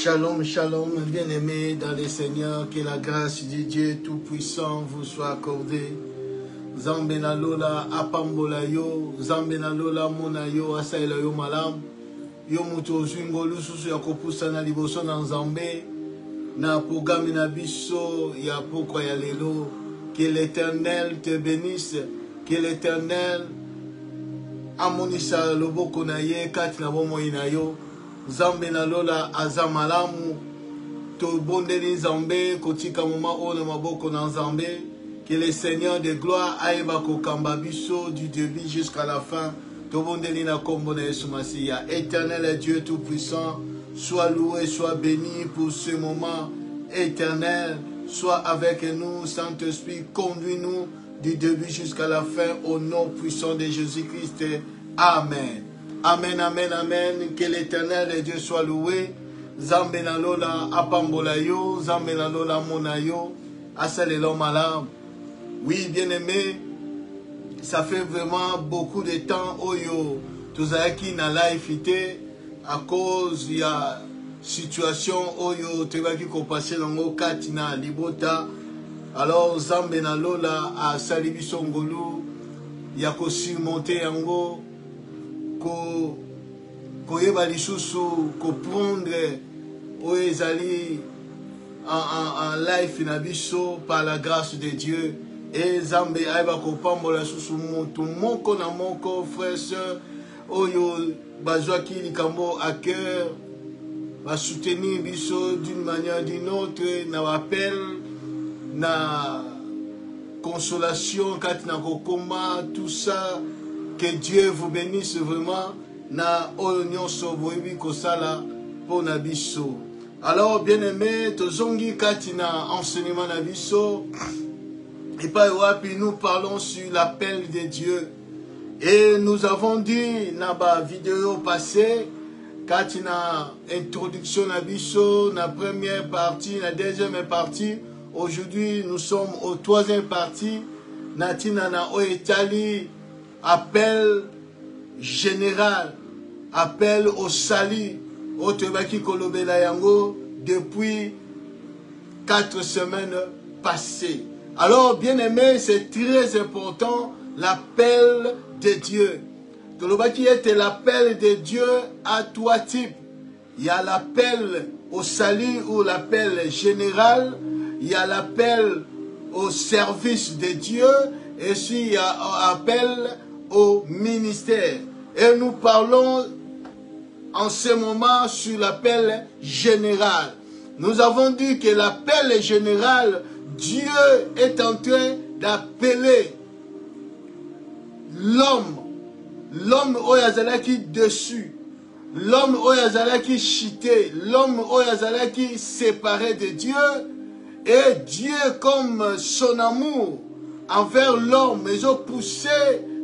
Shalom, shalom, bien-aimés dans le Seigneur, que la grâce de Dieu Tout-Puissant vous soit accordée. Zambe na lola apambola yo, Zambe na lola mona yo, asaila yo malam. Yo muto zwingo lususu ya kopusa na liboso na Nzambe, na programme na biso ya pokwa ya lelo. Que l'Éternel te bénisse, que l'Éternel amonisa loboko na ye kati na bomoi na yo. Zambe na lola azamalamu to bondeli Nzambe kotika moma ona maboko na Nzambe. Que le Seigneur de gloire aïba kokamba biso du début jusqu'à la fin. To bondeli na kombo na Yesu Masiya. Éternel Dieu tout puissant, sois loué, sois béni pour ce moment éternel. Sois avec nous, Saint-Esprit, conduis-nous du début jusqu'à la fin au nom puissant de Jésus-Christ. Amen. Amen, amen, amen. Que l'Éternel Dieu soit loué. Zambe na lola apambola yo, Zambe na lola mona yo, asalelo malam. Oui, bien-aimé, ça fait vraiment beaucoup de temps oyo tozalaki na life ité à cause il y a situation oyo tebaki ko passer longo kati na libota. Alors Zambe na lola a sali biso ngolu ya ko surmonter yango ko koyeba lisusu ko prendre oyo ezali en life na biso par la grâce de Dieu. Et Zambe aiba ko pambola susu mutu moko na moko, frère sœur oyo bazwaki likambo à cœur, va soutenir biso d'une manière ou d'une autre, na appel, na consolation, katina kokoma, tout ça. Que Dieu vous bénisse vraiment. Na oyo soboibi kosala pour na biso. Alors bien aimé, tozongi katina enseignement na biso. Et pas wapi, nous parlons sur l'appel de Dieu. Et nous avons dit dans la vidéo passée, quand il y a une introduction à Bisso, la première partie, la deuxième partie, aujourd'hui nous sommes au troisième partie, Natina na Oetali, appel général, appel au salut, au Tebaki Kolobela Yango, depuis 4 semaines passées. Alors, bien aimé, c'est très important, l'appel de Dieu. Tolobaki était l'appel de Dieu à 3 types. Il y a l'appel au salut ou l'appel général. Il y a l'appel au service de Dieu. Et puis, il y a l'appel au ministère. Et nous parlons en ce moment sur l'appel général. Nous avons dit que l'appel général, Dieu est en train d'appeler l'homme. L'homme oyazalaki dessus. L'homme oyazalaki chité. L'homme oyazalaki séparé de Dieu. Et Dieu, comme son amour envers l'homme, ils ont poussé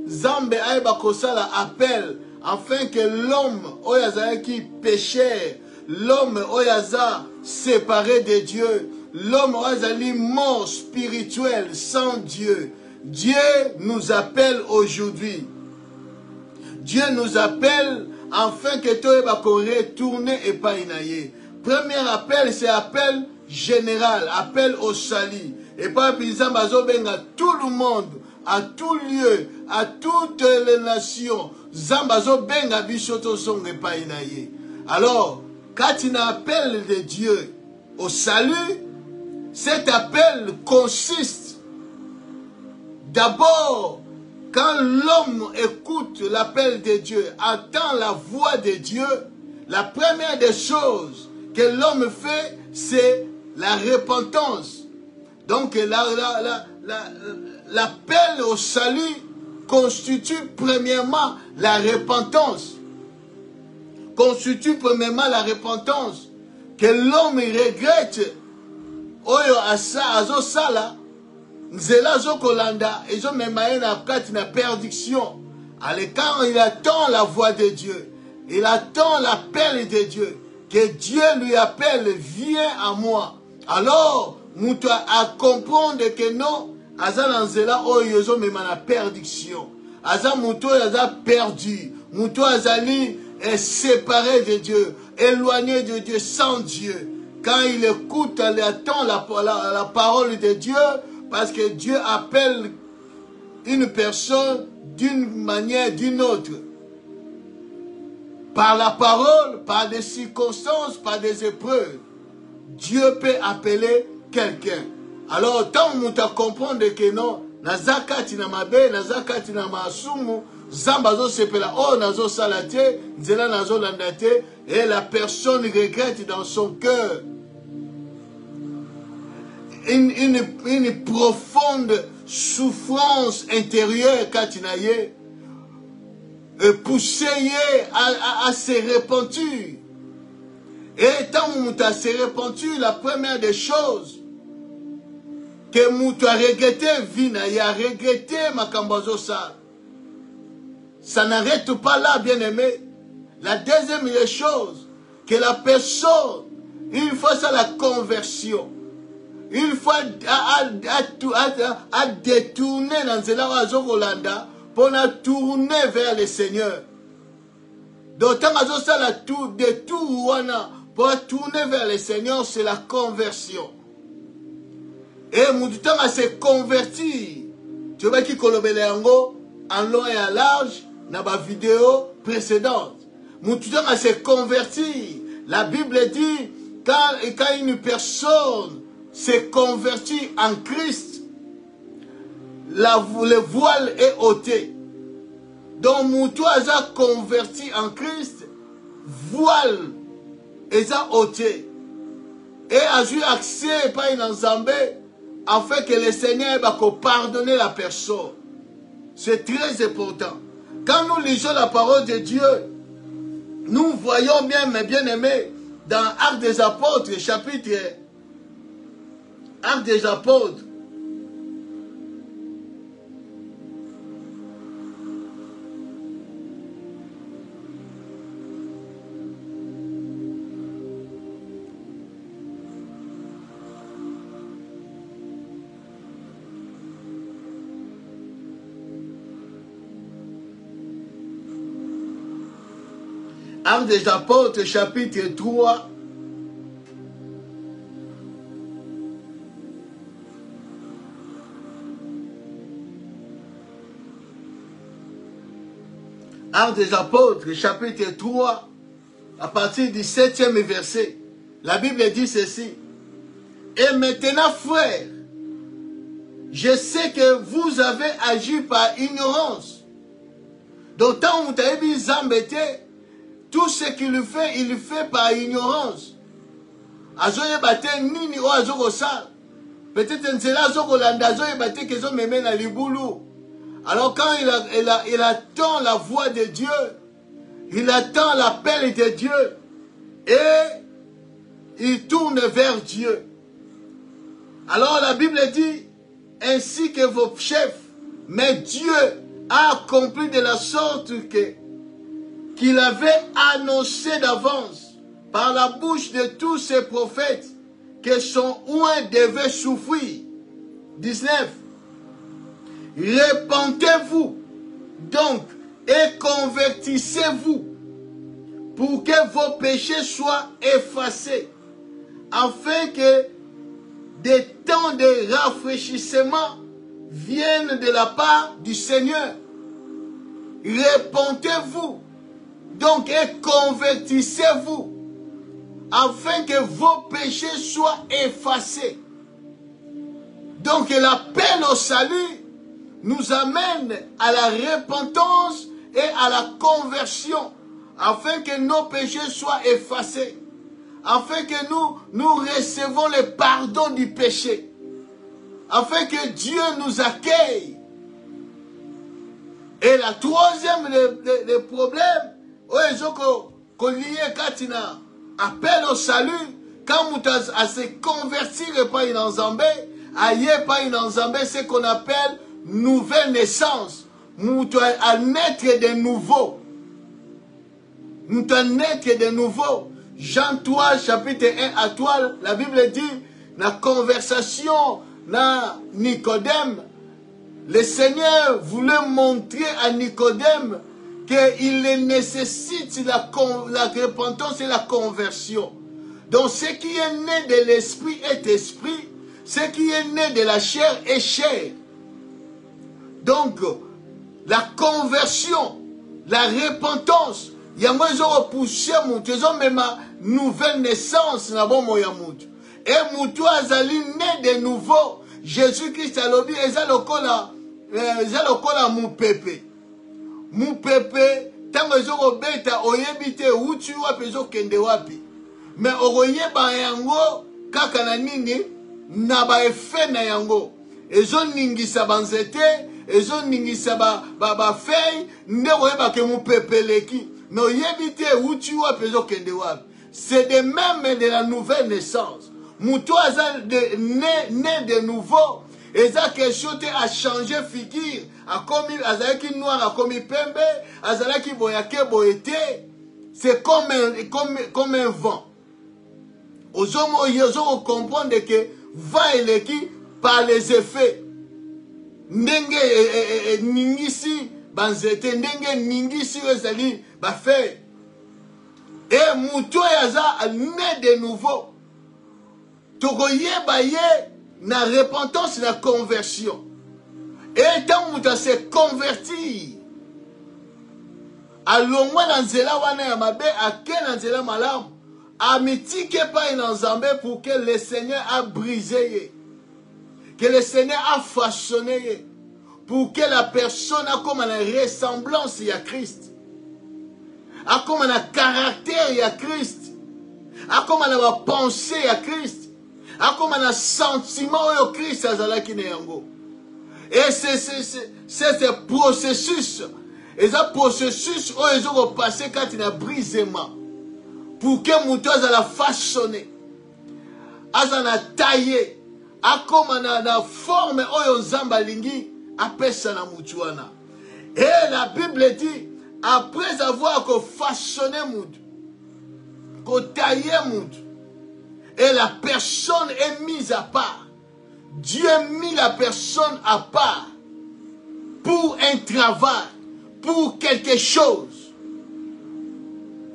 Zambe Aïbakosala appel afin que l'homme oyazalaki péché, l'homme oyaza séparé de Dieu, l'homme oyazali mort spirituel sans Dieu. Dieu nous appelle aujourd'hui. Dieu nous appelle afin que toi retourne et pas inaye. Premier appel, c'est appel général, appel au salut. Et pas bizarre, benga tout le monde, à tout lieu, à toutes les nations. Zambazo benga bishoto son et pas inaye. Alors, quand il y a un appel de Dieu au salut, cet appel consiste d'abord, quand l'homme écoute l'appel de Dieu, entend la voix de Dieu, la première des choses que l'homme fait, c'est la repentance. Donc l'appel au salut constitue premièrement la repentance. Constitue premièrement la repentance. Que l'homme regrette. Oyo asa azo sala. Nzela zo kolanda. Et zo memaye na kati na perdition. Allez, quand il attend la voix de Dieu. Il attend l'appel de Dieu. Que Dieu lui appelle, viens à moi. Alors, muto a comprendre que non. Aza nzela oyo zo mema na perdition. Aza muto aza perdu. Muto azali est séparé de Dieu. éloigné de Dieu, sans Dieu. Quand il écoute, il attend la parole de Dieu, parce que Dieu appelle une personne d'une manière, d'une autre. Par la parole, par des circonstances, par des épreuves. Dieu peut appeler quelqu'un. Alors, tant que tu comprends que non, nazakati na mabe, nazakati na masumu, zambazo sepela, oh nazo salate, nzela nazo landate, et la personne regrette dans son cœur une profonde souffrance intérieure katinaye, poussé à se repentir. Et tant que tu as se repentir, la première des choses que tu as regretté, il a regretté makambazo ça. Ça n'arrête pas là, bien-aimé. La deuxième des choses, que la personne, il faut ça la conversion. Il faut à détourner dans ce Rolanda pour tourner vers le Seigneur. D'autant que ça la détour pour tourner vers le Seigneur, c'est la conversion. Et mon temps à se convertir. Tu vois qui kolobele yango en long et en large dans ma vidéo précédente. Mon temps à se convertir. La Bible dit quand une personne se convertit en Christ, le voile est ôté. Donc mon toi a converti en Christ, voile est ôté. Et a eu accès par une ensemble afin que le Seigneur va pardonner la personne. C'est très important. Quand nous lisons la parole de Dieu, nous voyons bien, mes bien-aimés, dans Actes des Apôtres, chapitre Actes des Apôtres, Actes des Apôtres, chapitre 3. Actes des Apôtres, chapitre 3, à partir du 7e verset. La Bible dit ceci. Et maintenant, frères, je sais que vous avez agi par ignorance. D'autant que vous avez mis embêté. Tout ce qu'il fait, il le fait par ignorance. Peut-être que alors quand il attend la voix de Dieu, il attend l'appel de Dieu et il tourne vers Dieu. Alors la Bible dit, ainsi que vos chefs, mais Dieu a accompli de la sorte qu'il avait annoncé d'avance par la bouche de tous ses prophètes que son oint devait souffrir. 19. Repentez-vous donc et convertissez-vous pour que vos péchés soient effacés, afin que des temps de rafraîchissement viennent de la part du Seigneur. Repentez-vous donc et convertissez-vous afin que vos péchés soient effacés. Donc l'appel au salut nous amène à la repentance et à la conversion afin que nos péchés soient effacés, afin que nous recevons le pardon du péché, afin que Dieu nous accueille. Et la troisième des problèmes, appel au salut, quand vous à se convertir par une ensemble, ailleurs par une ensemble, c'est ce qu'on appelle nouvelle naissance. Nous à naître de nouveau. Nous à naître de nouveau. Jean 3, chapitre 1 à 3, la Bible dit, la conversation, na Nicodème, le Seigneur voulait montrer à Nicodème qu'il nécessite la repentance et la conversion. Donc ce qui est né de l'esprit est esprit, ce qui est né de la chair est chair. Donc la conversion, la repentance, il y a moins de repousser mutu, ils ont même une nouvelle naissance na bon moya mutu. Et mutu azali né de nouveau. Jésus-Christ a lobi eza lokola mupepe. Mupepe tango ezo beta oyebite uti wapi ezo kende wapi. Mais okoyeba yango kaka na nini na ba efe na yango. Ezo ningisa banzete, ezo ningisa ba fei nde oyeba ke mupepe leki. Mais oyebite uti wapi ezo kende wapi. C'est de même de la nouvelle naissance. Moutou azal né de nouveau. Et ça question a changé figure. A commis azalaki noir, a commis pembe, azalaki boyake boyete. C'est comme un vent. Aux hommes, ils ont comprendre que va et qui par les effets. Ndenge ningisi banzete, ndenge ningisi ezali ba fait. Et moutou yaza né de nouveau. Togoyeba ye na repentance na conversion. Et tant mouta se converti. Alongwa na nzela wana ya mabe ake na nzela malamu. Amitike pa ina nzambe pour que le Seigneur a brisé ye. Que le Seigneur a façonné ye. Pour que la personne a comme une ressemblance à Christ. A comme un caractère à Christ. A comme une pensée à Christ. A comme un sentiment au Christ azalaki na yango. Et c'est ce processus. Et ce processus où ils ont passé quand il a brisement. Pour que moutou azala façonné. Azana taillé. A comme une forme où nzamba lingi apesa na moutuana. Et la Bible dit, après avoir façonné moutou, taillé moutou, et la personne est mise à part. Dieu a mis la personne à part pour un travail, pour quelque chose.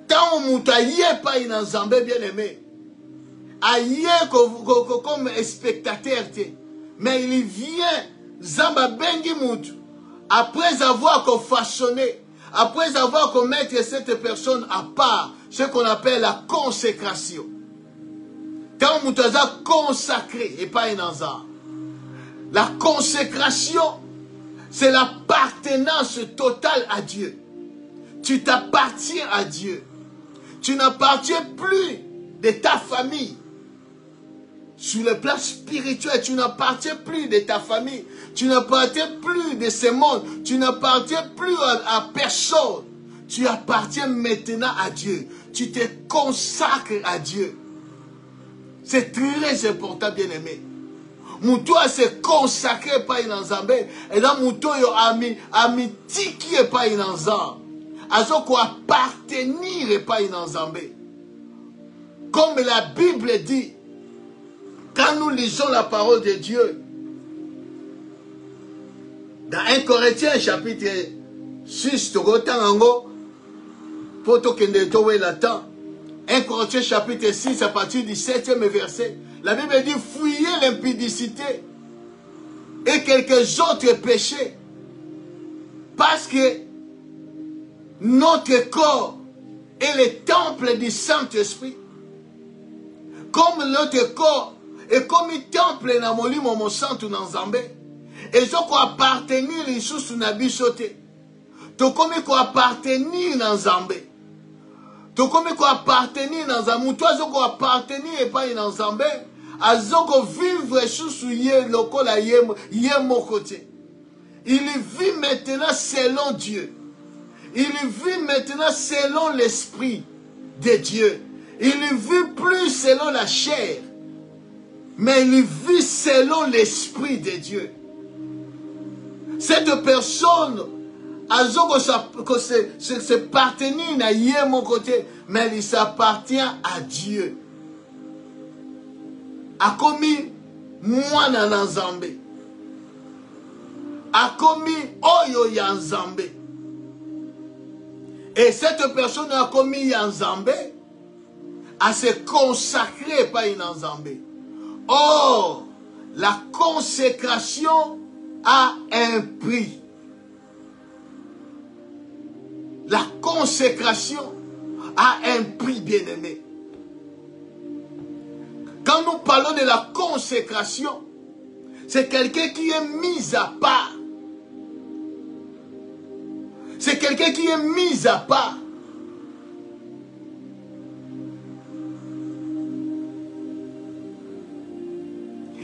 Tant on ne pas une ensemble bien aimé, aïe comme spectateur, mais il vient Zamba Bengi Moutou après avoir façonné, après avoir mettre cette personne à part, ce qu'on appelle la consécration. Tant Moutaza consacré et pas un hasard. La consécration, c'est l'appartenance totale à Dieu. Tu t'appartiens à Dieu. Tu n'appartiens plus de ta famille. Sur le plan spirituel, tu n'appartiens plus de ta famille. Tu n'appartiens plus de ce monde. Tu n'appartiens plus à personne. Tu appartiens maintenant à Dieu. Tu te consacres à Dieu. C'est très important, bien aimé. Moutou a se consacré par une ensemble. Et là, Moutou a mis tiki par une ensemble. Azo ko appartenir par une ensemble. Comme la Bible dit, quand nous lisons la parole de Dieu, dans 1 Corinthiens chapitre 6, pour que la temps. 1 Corinthiens chapitre 6 à partir du 7e verset. La Bible dit fuyez l'impudicité et quelques autres péchés. Parce que notre corps est le temple du Saint-Esprit. Comme notre corps est comme un temple na molimo mo santu na Nzambe. Et ce qu'on appartenir lisusu na bisote. To comme ko appartenir na Nzambe. To comme ko appartenir dans un moutou, azoko appartenir et pas dans un zambé, azoko vivre sous yé lokola yé mon côté. Il vit maintenant selon Dieu. Il vit maintenant selon l'esprit de Dieu. Il vit plus selon la chair, mais il vit selon l'esprit de Dieu. Cette personne azoko se partenir na yé mon côté, mais il s'appartient à Dieu. A commis moi na Nzambe. A commis oyo ya Nzambe. Et cette personne a commis un Nzambe, à se consacrer par une Nzambe. Or, la consécration a un prix. La consécration a un prix, bien-aimé. Quand nous parlons de la consécration, c'est quelqu'un qui est mis à part. C'est quelqu'un qui est mis à part.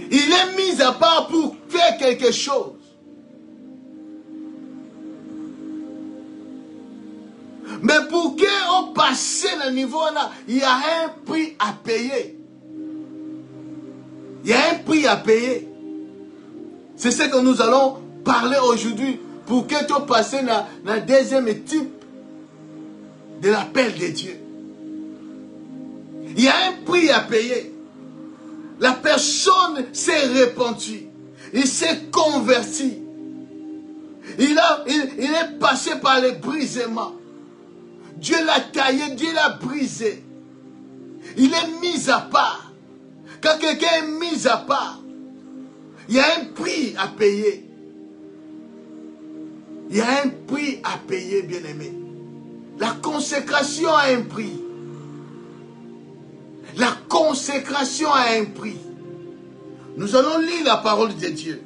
Il est mis à part pour faire quelque chose. Mais pour qu'on passe à niveau là, il y a un prix à payer. Il y a un prix à payer. C'est ce que nous allons parler aujourd'hui pour que tu passes dans le deuxième type de l'appel de Dieu. Il y a un prix à payer. La personne s'est repentie. Il s'est converti. Il est passé par les brisements. Dieu l'a taillé, Dieu l'a brisé. Il est mis à part. Quand quelqu'un est mis à part, il y a un prix à payer. Il y a un prix à payer, bien-aimé. La consécration a un prix. La consécration a un prix. Nous allons lire la parole de Dieu.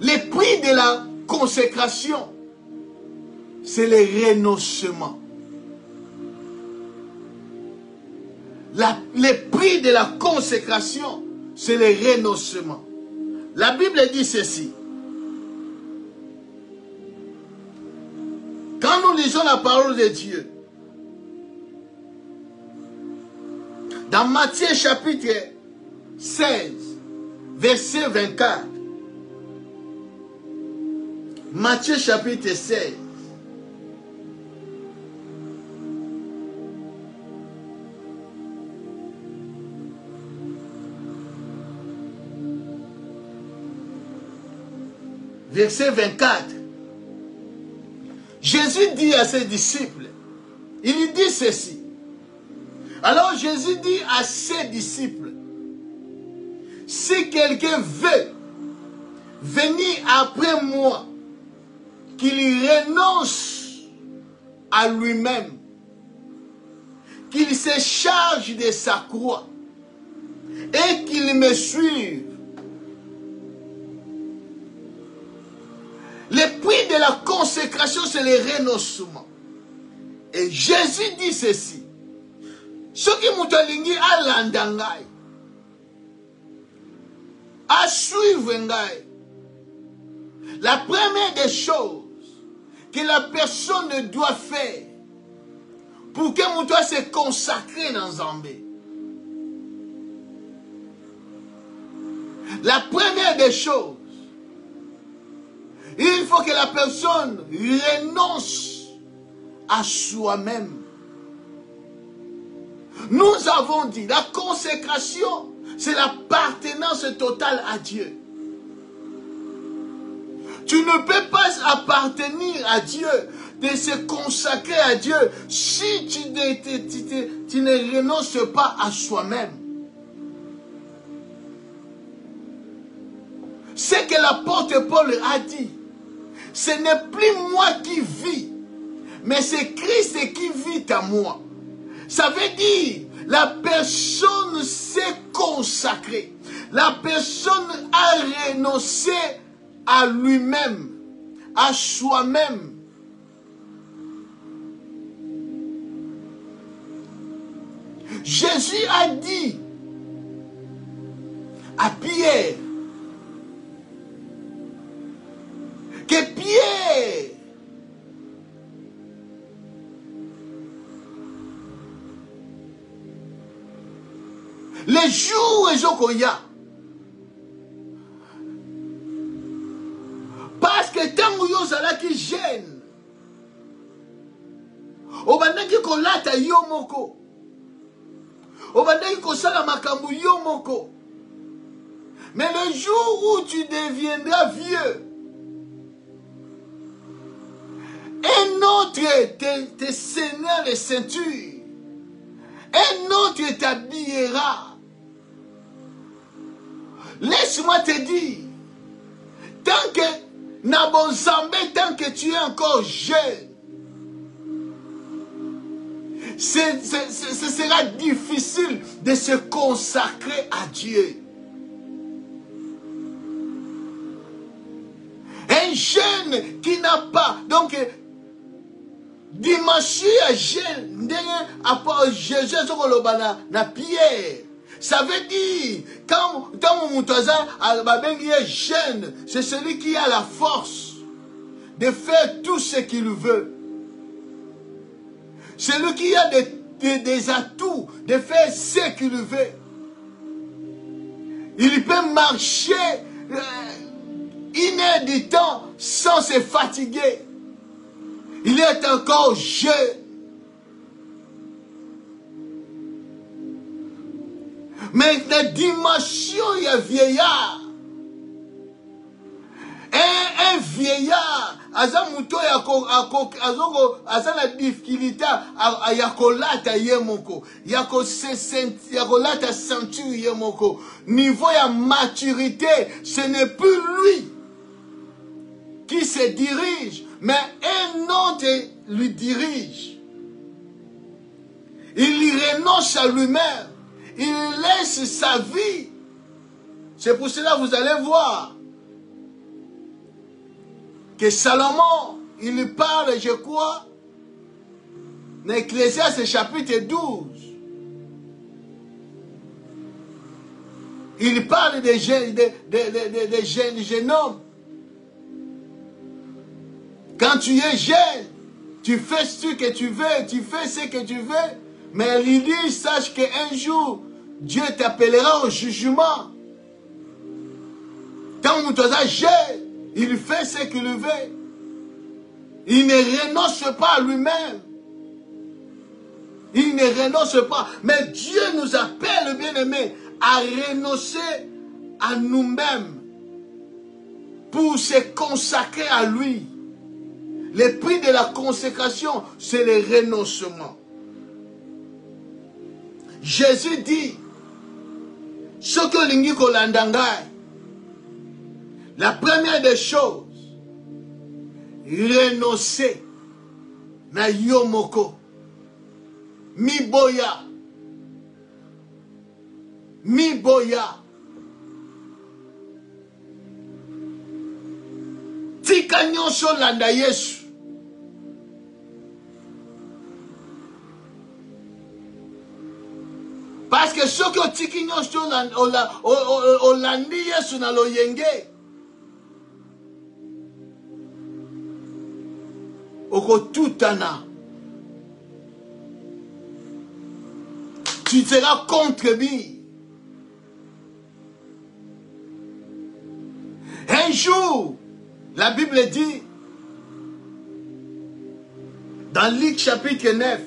Le prix de la consécration, c'est le renoncement. Le prix de la consécration, c'est le renoncement. La Bible dit ceci. Quand nous lisons la parole de Dieu, dans Matthieu chapitre 16, verset 24, Matthieu chapitre 16, verset 24, Jésus dit à ses disciples, il dit ceci. Alors Jésus dit à ses disciples, si quelqu'un veut venir après moi, qu'il renonce à lui-même, qu'il se charge de sa croix et qu'il me suive. Le prix de la consécration, c'est le renoncement. Et Jésus dit ceci. Ce qui moutolingi a landangai, à suivre ngai. La première des choses que la personne doit faire pour que moutoua se consacre dans Zambé. La première des choses, il faut que la personne renonce à soi-même. Nous avons dit, la consécration, c'est l'appartenance totale à Dieu. Tu ne peux pas appartenir à Dieu, de se consacrer à Dieu, si tu ne renonces pas à soi-même. Ce que l'apôtre Paul a dit, ce n'est plus moi qui vis, mais c'est Christ qui vit à moi. Ça veut dire, la personne s'est consacrée. La personne a renoncé à lui-même, à soi-même. Jésus a dit à Pierre que Pierre les jours et Jokoya, parce que tant que yo zala qui gêne, obandaki kolata yo moko, obandaki kosala makambu yo moko, mais le jour où tu deviendras vieux, autre te saignera les ceintures. Un autre t'habillera. Laisse-moi te dire, tant que Nabonzambé, tant que tu es encore jeune, ce sera difficile de se consacrer à Dieu. Un jeune qui n'a pas, donc, dimanche jeune, Jésus na pierre. Ça veut dire, quand mon est jeune, c'est celui qui a la force de faire tout ce qu'il veut. Celui qui a des atouts de faire ce qu'il veut. Il peut marcher 1 heure du temps sans se fatiguer. Il est encore jeune. Mais la dimension, il y a vieillard. Un vieillard, azamuto azana difficulté yakolata yemoko, yakolata ceinture yemoko. Niveau ya maturité, ce n'est plus lui qui se dirige, mais un autre lui dirige. Il renonce à lui-même. Il laisse sa vie. C'est pour cela que vous allez voir que Salomon, il parle, je crois, dans Ecclésiaste chapitre 12. Il parle des jeunes hommes. Quand tu es jeune, tu fais ce que tu veux, tu fais ce que tu veux. Mais il dit, sache qu'un jour, Dieu t'appellera au jugement. Tant que tu es jeune, il fait ce qu'il veut. Il ne renonce pas à lui-même. Il ne renonce pas. Mais Dieu nous appelle, bien-aimés, à renoncer à nous-mêmes pour se consacrer à lui. Le prix de la consécration, c'est le renoncement. Jésus dit, ce que l'ingi kolandangai, la première des choses, renoncer na yomoko, miboya, tika nyonso landa Yesu. Parce que ce que tiki nyonso olandi Yesu na loyenge, oko tutana, tu seras contre lui. Un jour, la Bible dit, dans Luc chapitre 9,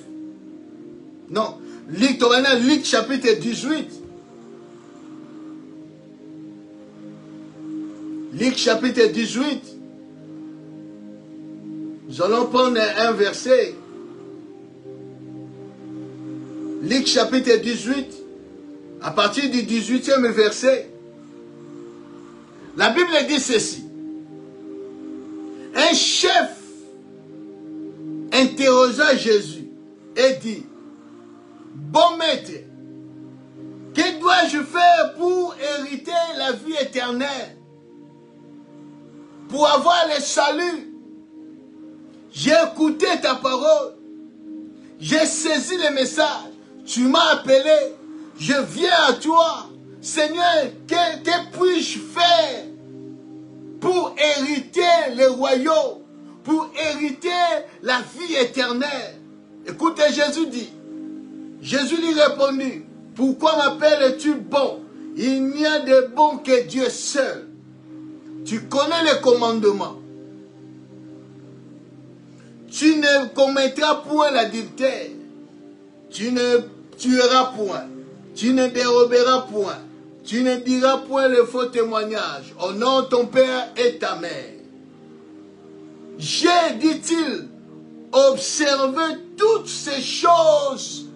non, Luc chapitre 18, Luc chapitre 18, nous allons prendre un verset. Luc chapitre 18, à partir du 18e verset, la Bible dit ceci. Un chef interrogea Jésus et dit, bon maître, que dois-je faire pour hériter la vie éternelle, pour avoir le salut? J'ai écouté ta parole, j'ai saisi le message, tu m'as appelé, je viens à toi. Seigneur, que puis-je faire pour hériter le royaume, pour hériter la vie éternelle? Écoutez, Jésus dit, Jésus lui répondit, pourquoi m'appelles-tu bon? Il n'y a de bon que Dieu seul. Tu connais les commandements. Tu ne commettras point l'adultère. Tu ne tueras point. Tu ne déroberas point. Tu ne diras point le faux témoignage. Honore ton père et ta mère. J'ai, dit-il, observé toutes ces choses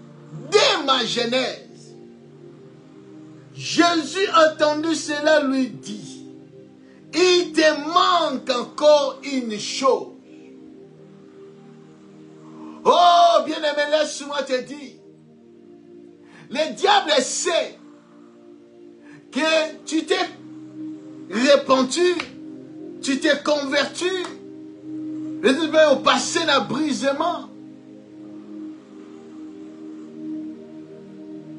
dès ma genèse. Jésus entendu cela lui dit, il te manque encore une chose. Oh, bien-aimé, laisse-moi te dire, le diable sait que tu t'es répandu, tu t'es converti, le diable est au passé d'un brisement.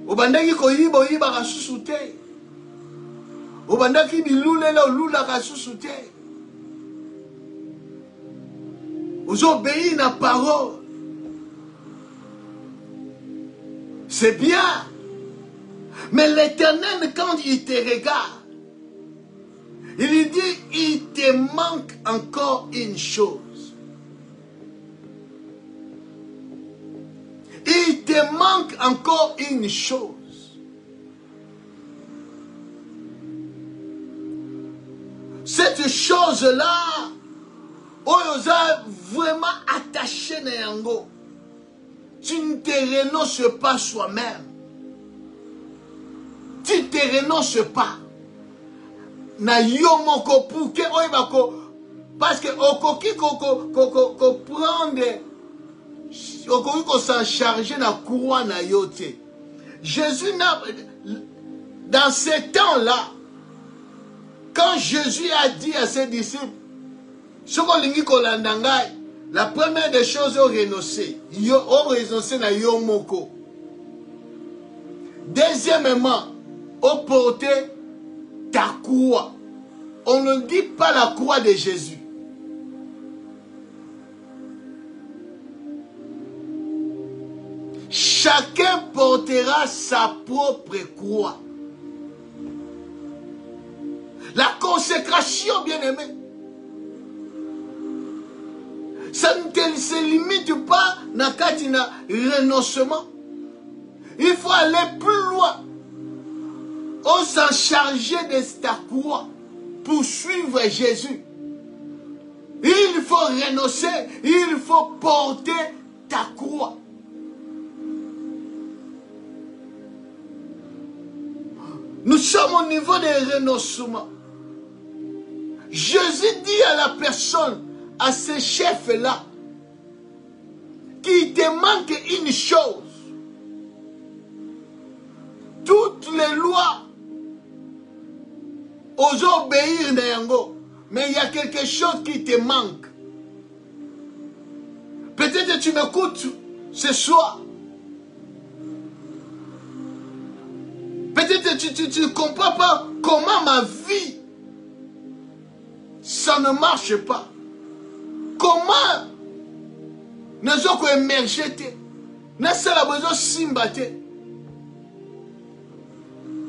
Obandaki koyiba oyiba kasusu te. Obandaki bilulela olula kasusu te. Ozobéi na parole. C'est bien. Mais l'Éternel, quand il te regarde, il lui dit, il te manque encore une chose. Il te manque encore une chose. Cette chose-là, on nous a vraiment attaché na yango. Tu ne te renonces pas soi-même. Tu ne te renonces pas. Na yo moko pour que oyebako, parce que okoki ko prendre, okoki ko s'en charger na courroie na yo te. Jésus n'a, dans ces temps-là, quand Jésus a dit à ses disciples, soko lingi kolanda ngai, la première des choses au renoncer, au renoncer na yo moko. Deuxièmement, au porter ta croix. On ne dit pas la croix de Jésus. Chacun portera sa propre croix. La consécration, bien-aimé, ça ne se limite pas dans le renoncement. Il faut aller plus loin. On s'en charger de ta croix pour suivre Jésus. Il faut renoncer, il faut porter ta croix. Nous sommes au niveau des renoncements. Jésus dit à la personne, à ce chef-là, qu'il te manque une chose. Toutes les lois osent obéir na yango, mais il y a quelque chose qui te manque. Peut-être que tu m'écoutes ce soir. Peut-être que tu ne comprends pas comment ma vie, ça ne marche pas. Comment nous avons émergé, nous avons besoin de simbater.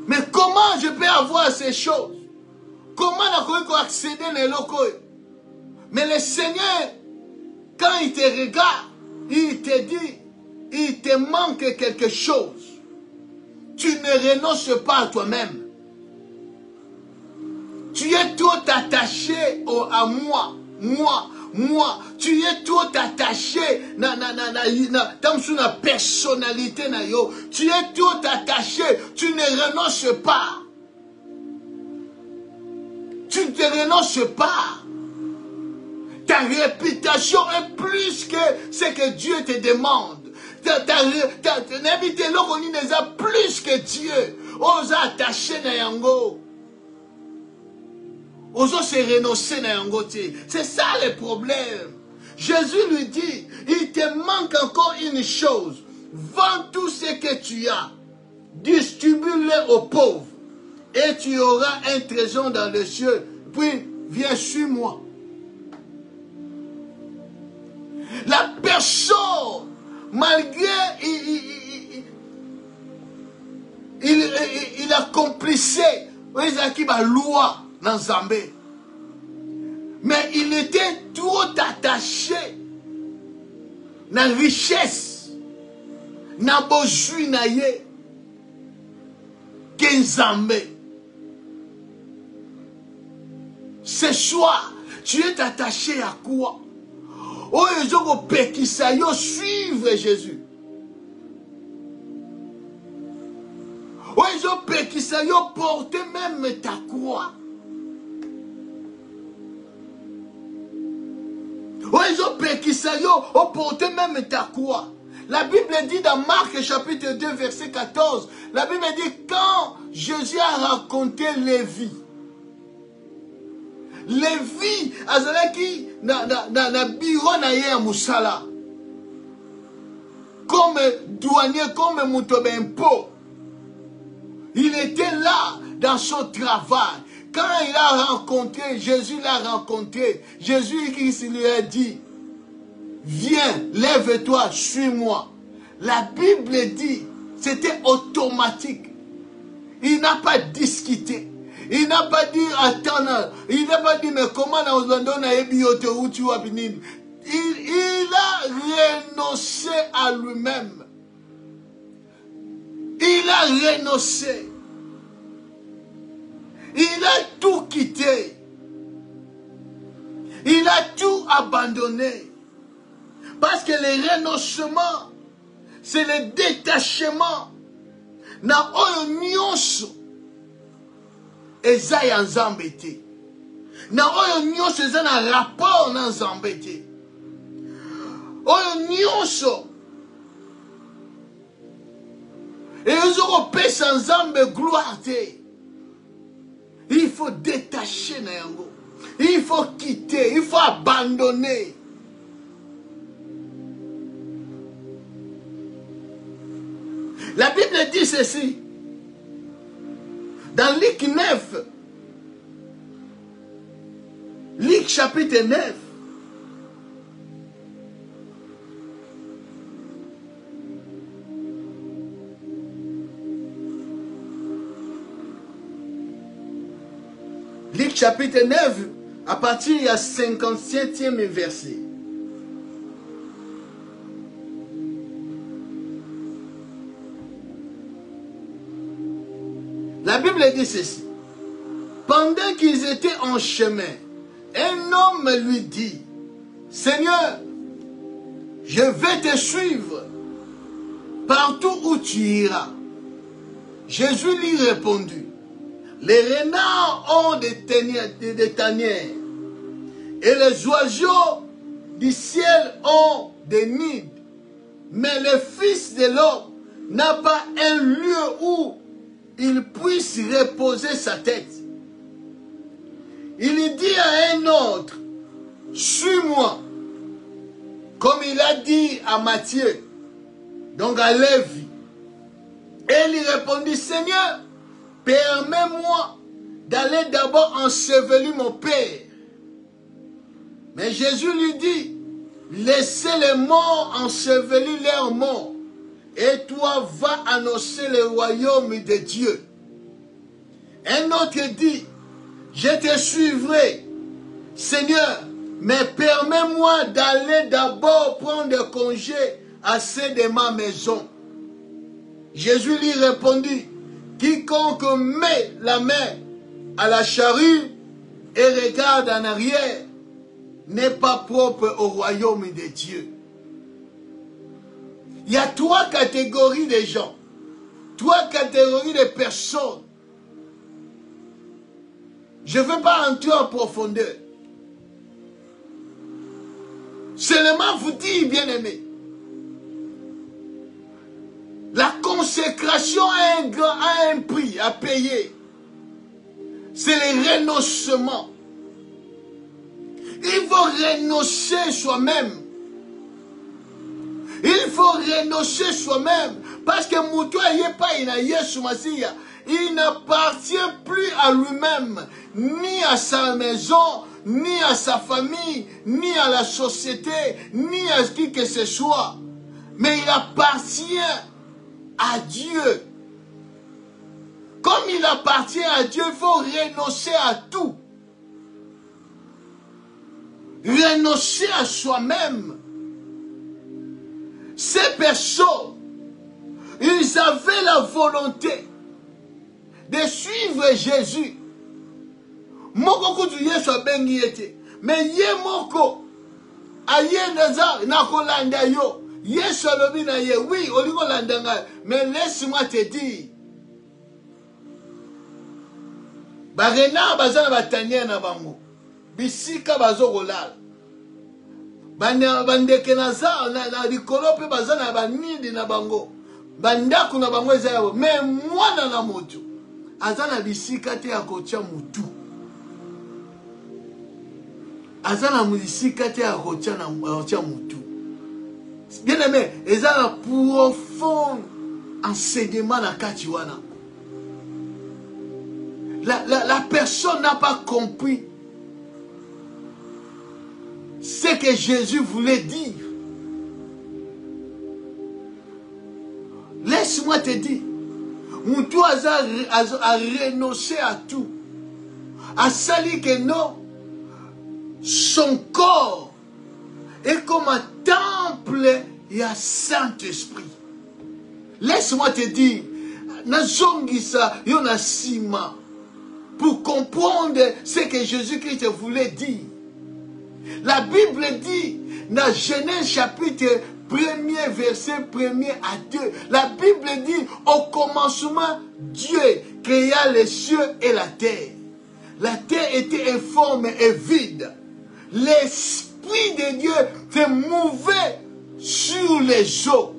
Mais comment je peux avoir ces choses? Comment je peux accéder à locaux? Mais le Seigneur, quand il te regarde, il te dit, il te manque quelque chose. Tu ne renonces pas à toi-même. Tu es trop attaché à moi. Tu es trop attaché dans la personnalité. Tu es trop attaché. Tu ne renonces pas. Tu ne te renonces pas. Ta réputation est plus que ce que Dieu te demande. N'habite l'okoni n'est plus que Dieu. Osa attaché na yango. Osa se renoncer na yango. C'est ça le problème. Jésus lui dit, il te manque encore une chose. Vends tout ce que tu as. Distribue-le aux pauvres. Et tu auras un trésor dans les cieux. Puis, viens sur moi. La personne, malgré il accomplissait la loi dans Zambé, mais il était trop attaché à la richesse, à la besoin que Zambé. Ce soir, tu es attaché à quoi? Oyo ezoko pekisa yo suivre Jésus. Oyo ezoko pekisa yo porter même ta croix. Oyo ezoko pekisa yo porter même ta croix. La Bible dit dans Marc chapitre 2 verset 14, la Bible dit quand Jésus a raconté Lévi, azalaki na bureau na ye ya musala comme douanier, comme muto impôt. Il était là dans son travail. Quand il a rencontré, Jésus l'a rencontré. Jésus lui a dit, viens, lève-toi, suis-moi. La Bible dit, c'était automatique. Il n'a pas discuté. Il n'a pas dit, attends, il n'a pas dit, mais comment on a il a renoncé à lui-même. Il a renoncé. Il a tout quitté. Il a tout abandonné. Parce que le renoncement, c'est le détachement. Na oyo nyonso eza ya nzambe te. Na oyo nyonso eza na rapport na nzambe te. Oyo nyonso ezokopesa nzambe gloire te. Il faut détacher na yango. Il faut quitter, il faut abandonner. La Bible dit ceci. Dans Luc 9, Luc chapitre 9, Luc chapitre 9, à partir du 57e verset. La Bible dit ceci. Pendant qu'ils étaient en chemin, un homme lui dit, Seigneur, je vais te suivre partout où tu iras. Jésus lui répondit, les renards ont des tanières et les oiseaux du ciel ont des nids, mais le Fils de l'homme n'a pas un lieu où il puisse reposer sa tête. Il dit à un autre, suis-moi, comme il a dit à Matthieu, donc à Lévi. Et il répondit, Seigneur, permets-moi d'aller d'abord ensevelir mon Père. Mais Jésus lui dit, laissez les morts ensevelir leurs morts. Et toi, va annoncer le royaume de Dieu. Un autre dit, je te suivrai, Seigneur, mais permets-moi d'aller d'abord prendre congé à ceux de ma maison. Jésus lui répondit, quiconque met la main à la charrue et regarde en arrière n'est pas propre au royaume de Dieu. Il y a trois catégories de gens, trois catégories de personnes. Je ne veux pas entrer en profondeur. Seulement vous dire, bien-aimés, la consécration a un prix à payer. C'est le renoncement. Il faut renoncer soi-même. Il faut renoncer soi-même. Parce que il n'appartient plus à lui-même, ni à sa maison, ni à sa famille, ni à la société, ni à qui que ce soit. Mais il appartient à Dieu. Comme il appartient à Dieu, il faut renoncer à tout. Renoncer à soi-même. Ces personnes, ils avaient la volonté de suivre Jésus. Moko kutu Yesu abengi ete. Mais ye moko, aye naza na kolanda yo. Yesu alobi na ye, oui, olingo landanga, mais laisse-moi te dire. Barena bazana batanye na bango. Bisika bazo kolala. Bandeke naza na likolo pe bazana banidi na bango. Bandaku na bango eza yabo. Mais mwana na moto azana bisika te akotia mutu. Azana bisika te akotia na mutu. Bien aimé, eza na profond enseignement na kati wana. La personne n'a pas compris ce que Jésus voulait dire. Laisse-moi te dire, Moutou a renoncé à tout. A sali que non, son corps est comme un temple et un Saint-Esprit. Laisse-moi te dire, Nazongisa yona sima pour comprendre ce que Jésus-Christ voulait dire. La Bible dit, dans Genèse chapitre 1er, verset 1er à 2, la Bible dit, au commencement, Dieu créa les cieux et la terre. La terre était informe et vide. L'Esprit de Dieu se mouvait sur les eaux.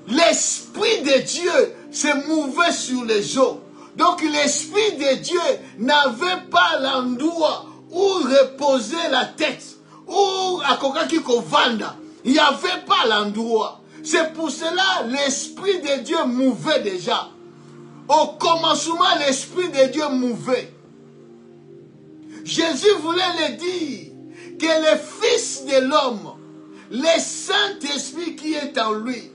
L'Esprit de Dieu se mouvait sur les eaux. Donc l'Esprit de Dieu n'avait pas l'endroit où reposer la tête, où à Kokaki Kovanda. Il n'y avait pas l'endroit. C'est pour cela l'Esprit de Dieu mouvait déjà. Au commencement, l'Esprit de Dieu mouvait. Jésus voulait le dire que le Fils de l'homme, le Saint-Esprit qui est en lui,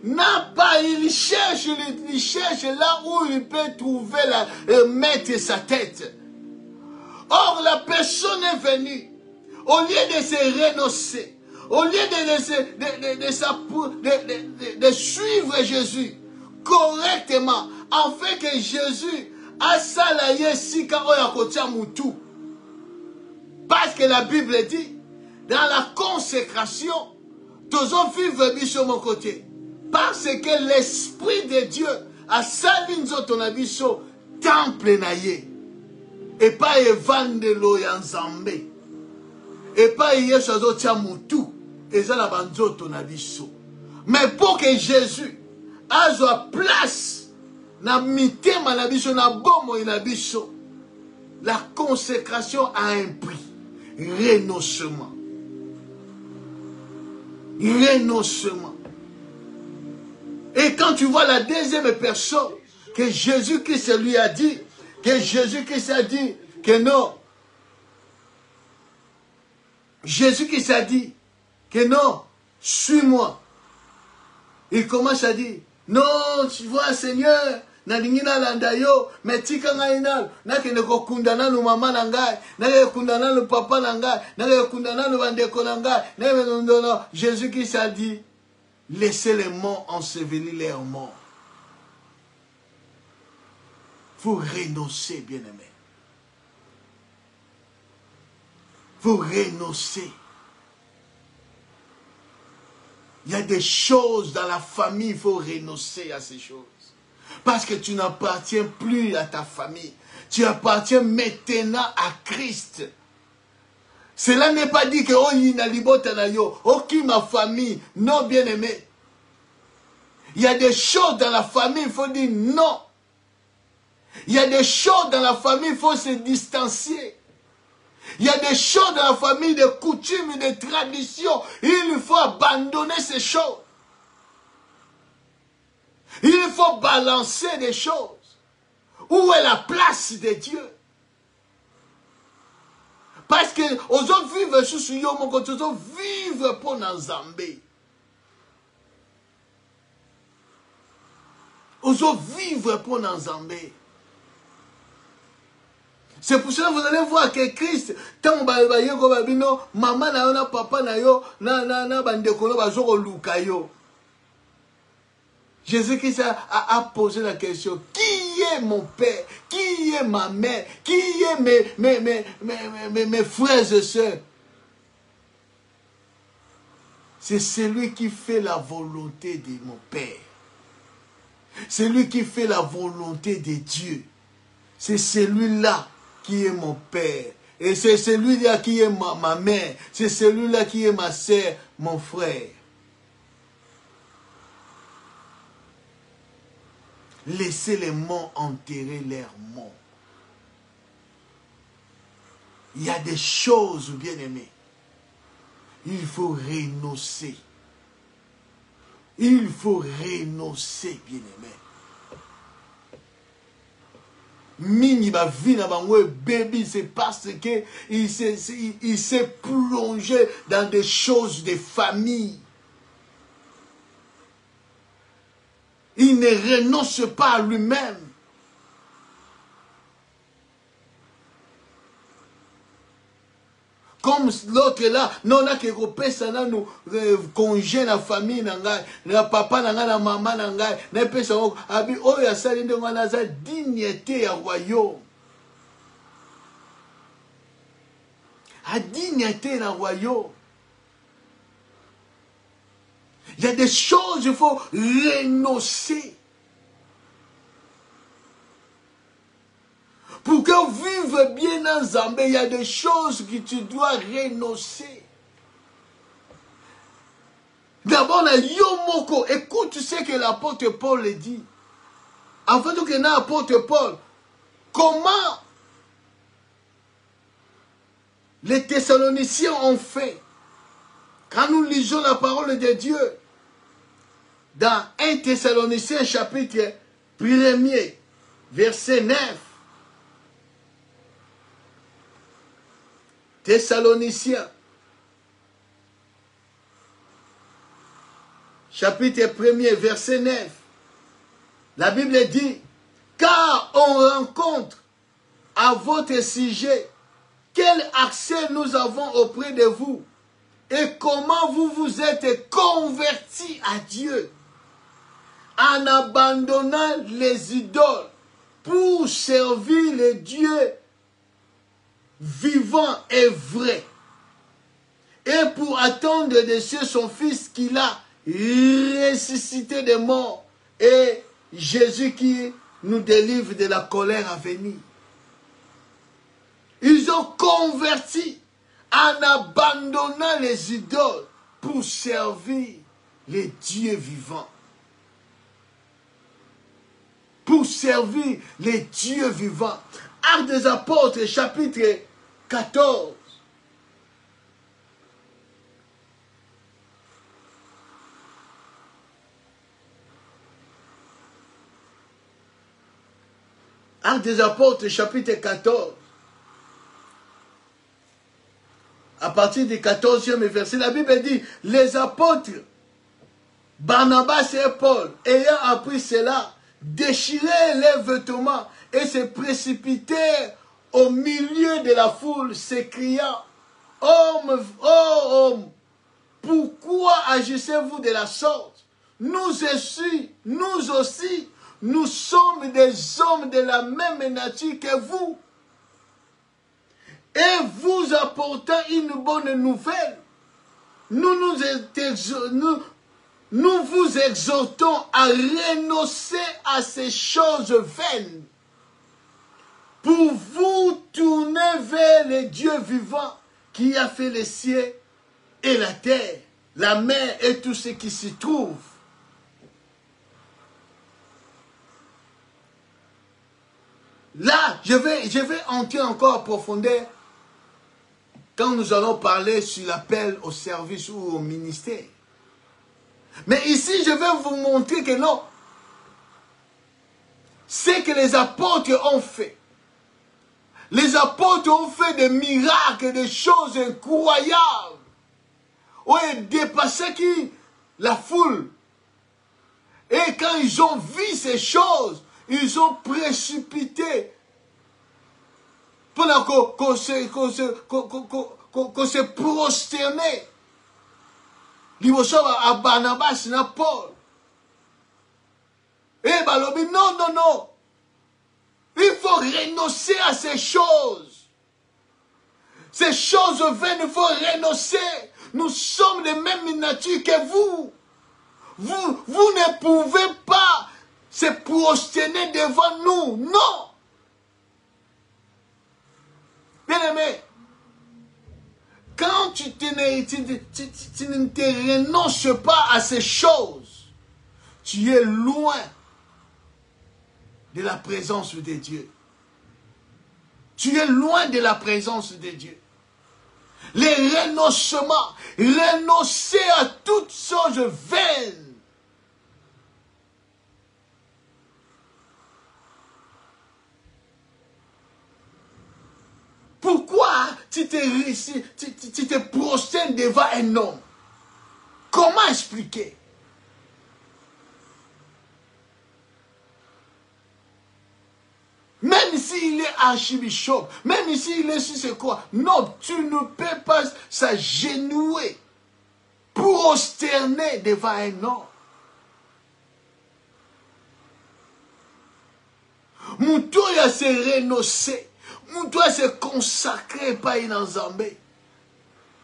n'a pas, il cherche là où il peut trouver mettre sa tête. Or, la personne est venue, au lieu de se renoncer, au lieu de suivre Jésus correctement, afin que Jésus a salaye sika oyakotia mutu. Parce que la Bible dit, dans la consécration, tous vivre sur mon côté. Parce que l'Esprit de Dieu a sali nzoto na biso temple na ye. Et pas evandelo ya nzambe. Et pas yesu azotia mutu. Eza na banzoto na biso. Mais pour que Jésus azwa place na mitema na biso, na bomo na biso, la consécration a un prix. Renoncement. Renoncement. Et quand tu vois la deuxième personne, que Jésus-Christ lui a dit, que Jésus-Christ a dit que non. Jésus-Christ a dit que non, suis-moi. Il commence à dire, non, tu vois, Seigneur, Nadingina landayo, metika ngainal, nakene ko kundana no mama nangai, nakene kundana no papa nangai, nakene kundana no bandeko nangai, nakene Jésus-Christ a dit, laissez les morts ensevelir leurs morts. Vous renoncez, bien-aimés. Vous renoncez. Il y a des choses dans la famille, il faut renoncer à ces choses. Parce que tu n'appartiens plus à ta famille. Tu appartiens maintenant à Christ. Cela n'est pas dit que oh yina libota na yo, oh qui ma famille, non bien-aimé. Il y a des choses dans la famille, il faut dire non. Il y a des choses dans la famille, il faut se distancier. Il y a des choses dans la famille, des coutumes, des traditions. Il faut abandonner ces choses. Il faut balancer des choses. Où est la place de Dieu? Parce que aux autres vivent sous yo mon côté, aux autres vivent pour Nzambé. Aux autres vivent pour Nzambé. C'est pour cela que vous allez voir que Christ, tant que maman na papa na yo, na bandeko bazoko luka yo. Jésus-Christ a posé la question, qui est mon père? Qui est ma mère? Qui est mes frères et sœurs? c'est celui qui fait la volonté de mon Père. C'est lui qui fait la volonté de Dieu. C'est celui-là qui est mon Père. Et c'est celui-là qui est ma mère. C'est celui-là qui est ma sœur, mon frère. Laissez les morts enterrer leurs morts. Il y a des choses, bien-aimés. Il faut renoncer. Il faut renoncer, bien-aimés. Mini ba vie na bango baby, c'est parce que il s'est plongé dans des choses de famille. Il ne renonce pas à lui-même. Comme l'autre là, non là qui repèse na nous congé na famille na ngai, na papa na ngai na maman na ngai, na pesa abi o ya sali ndonga na za dignité ya royaume. A dignité na royaume. Il y a des choses il faut renoncer. Pour que vivre bien dans Zambé, il y a des choses que tu dois renoncer. D'abord, Yomoko, écoute ce que l'apôtre Paul dit. Avant que l'apôtre Paul, comment les Thessaloniciens ont fait quand nous lisons la parole de Dieu dans 1 Thessaloniciens chapitre 1er, verset 9. Thessaloniciens, chapitre 1er, verset 9. La Bible dit, car on rencontre à votre sujet quel accès nous avons auprès de vous et comment vous vous êtes convertis à Dieu en abandonnant les idoles pour servir le Dieu vivant et vrai, et pour attendre de cieux son Fils qu'il a ressuscité des morts, et Jésus qui nous délivre de la colère à venir. Ils ont converti en abandonnant les idoles pour servir les dieux vivants. Pour servir les dieux vivants. Actes des Apôtres, chapitre 14. Actes des Apôtres, chapitre 14. À partir du 14e verset, la Bible dit, les apôtres, Barnabas et Paul, ayant appris cela, déchirèrent les vêtements et se précipitèrent au milieu de la foule, s'écriant, hommes, oh hommes, pourquoi agissez-vous de la sorte? Nous aussi, nous sommes des hommes de la même nature que vous. Et vous apportant une bonne nouvelle, nous vous exhortons à renoncer à ces choses vaines pour vous tourner vers le Dieu vivant qui a fait les cieux et la terre, la mer et tout ce qui s'y trouve. Là, je vais entrer encore en profondeur quand nous allons parler sur l'appel au service ou au ministère. Mais ici, je vais vous montrer que non. C'est que les apôtres ont fait. Les apôtres ont fait des miracles, des choses incroyables. Ont dépassé la foule. Et quand ils ont vu ces choses, ils ont précipité pour qu'on se prosternait. À Barnabas et à Paul. Et Balobi, non, non, non. Il faut renoncer à ces choses. Ces choses vaines, il faut renoncer. Nous sommes de même nature que vous. Vous ne pouvez pas se prosterner devant nous. Non. Bien-aimé, quand tu ne te renonces pas à ces choses, tu es loin de la présence de Dieu. Tu es loin de la présence de Dieu. Les renoncements, renoncer à toutes choses vaines. Pourquoi tu te prosternes devant un homme? Comment expliquer? Même s'il est archibishop, même s'il est sur ce quoi, non, tu ne peux pas s'agenouiller, prosterner devant un homme. Mon tour à se renoncer, mon tour à se consacrer par une ensemble.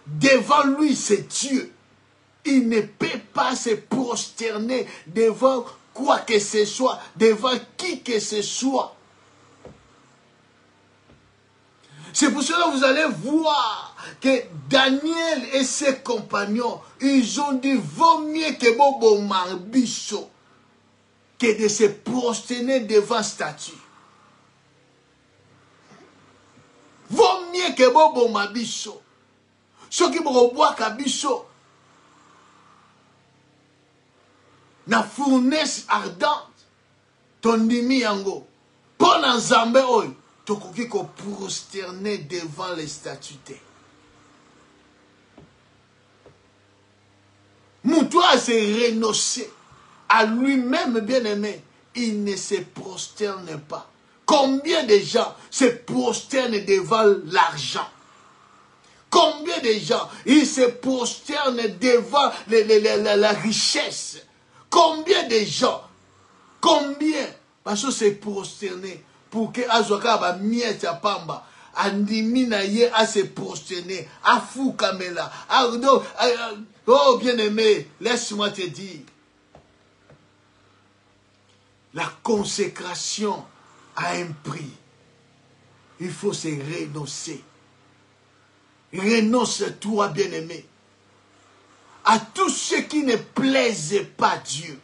Devant lui, c'est Dieu. Il ne peut pas se prosterner devant quoi que ce soit, devant qui que ce soit. C'est pour cela que vous allez voir que Daniel et ses compagnons, ils ont dit, vaut mieux que Bobo Marbicho que de se prosterner devant statue. Vaut mieux que Bobo Marbicho. Ceux qui vont boire Kabicho, na fournaise ardente, ton dimi yango, pour n'ensemble oyo. Tokoki ko prosterner devant les statues. Moutou a se renoncer à lui-même, bien-aimé. Il ne se prosterne pas. Combien de gens se prosternent devant l'argent? Combien de gens ils se prosternent devant la richesse? Combien de gens? Combien? Parce que c'est prosterner. Pour que Azoka ba miette à pamba, andimi na ye à se prosterner, à fou kamela, oh bien-aimé, laisse-moi te dire, la consécration a un prix. Il faut se renoncer. Renonce-toi, bien-aimé, à tout ce qui ne plaise pas Dieu.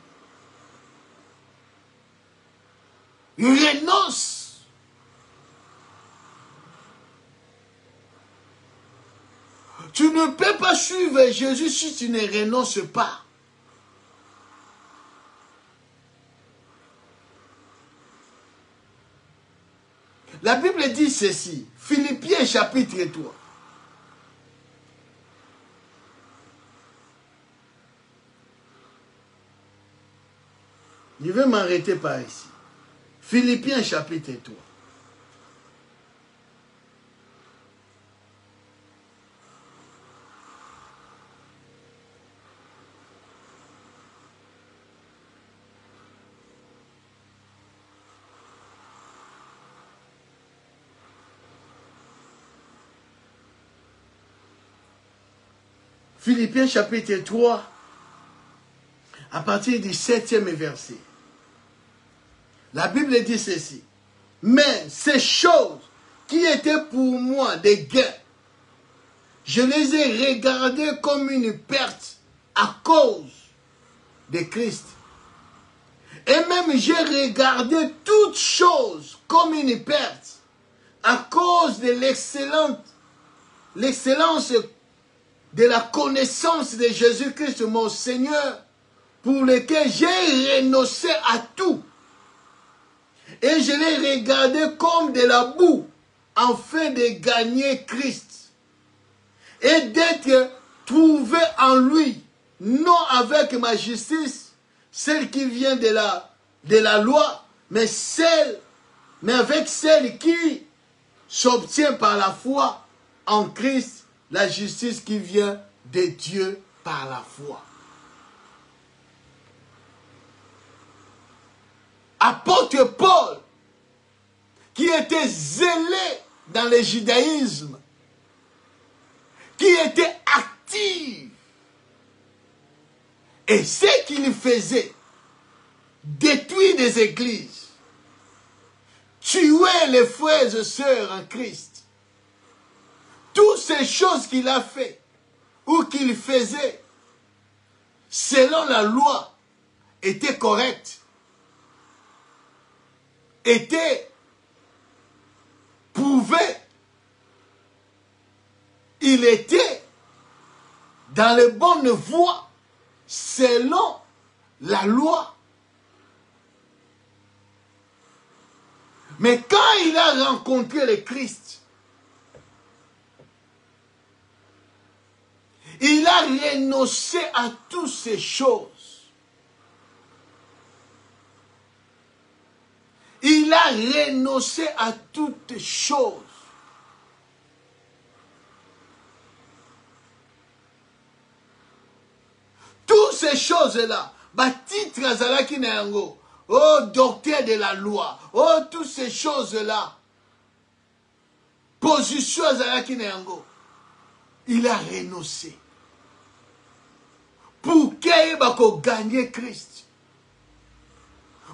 Renonce. Tu ne peux pas suivre Jésus si tu ne renonces pas. La Bible dit ceci, Philippiens chapitre 3. Je vais m'arrêter par ici. Philippiens chapitre 3. Philippiens chapitre 3, à partir du 7e verset. La Bible dit ceci. Mais ces choses qui étaient pour moi des gains, je les ai regardées comme une perte à cause de Christ. Et même j'ai regardé toutes choses comme une perte à cause de l'excellence de la connaissance de Jésus-Christ, mon Seigneur, pour lequel j'ai renoncé à tout. Et je l'ai regardé comme de la boue, afin de gagner Christ. Et d'être trouvé en lui, non avec ma justice, celle qui vient de la loi, mais avec celle qui s'obtient par la foi en Christ, la justice qui vient de Dieu par la foi. Apôtre Paul, qui était zélé dans le judaïsme, qui était active. Et ce qu'il faisait, détruire des églises, tuer les frères et sœurs en Christ, toutes ces choses qu'il a fait ou qu'il faisait, selon la loi, étaient correctes, étaient prouvées. Il était dans les bonnes voies selon la loi. Mais quand il a rencontré le Christ, il a renoncé à toutes ces choses. Il a renoncé à toutes choses. Toutes ces choses-là, titre azalaki na yango, oh docteur de la loi, oh toutes ces choses-là, position azalaki na yango, il a renoncé. Pour qu'il va gagner Christ.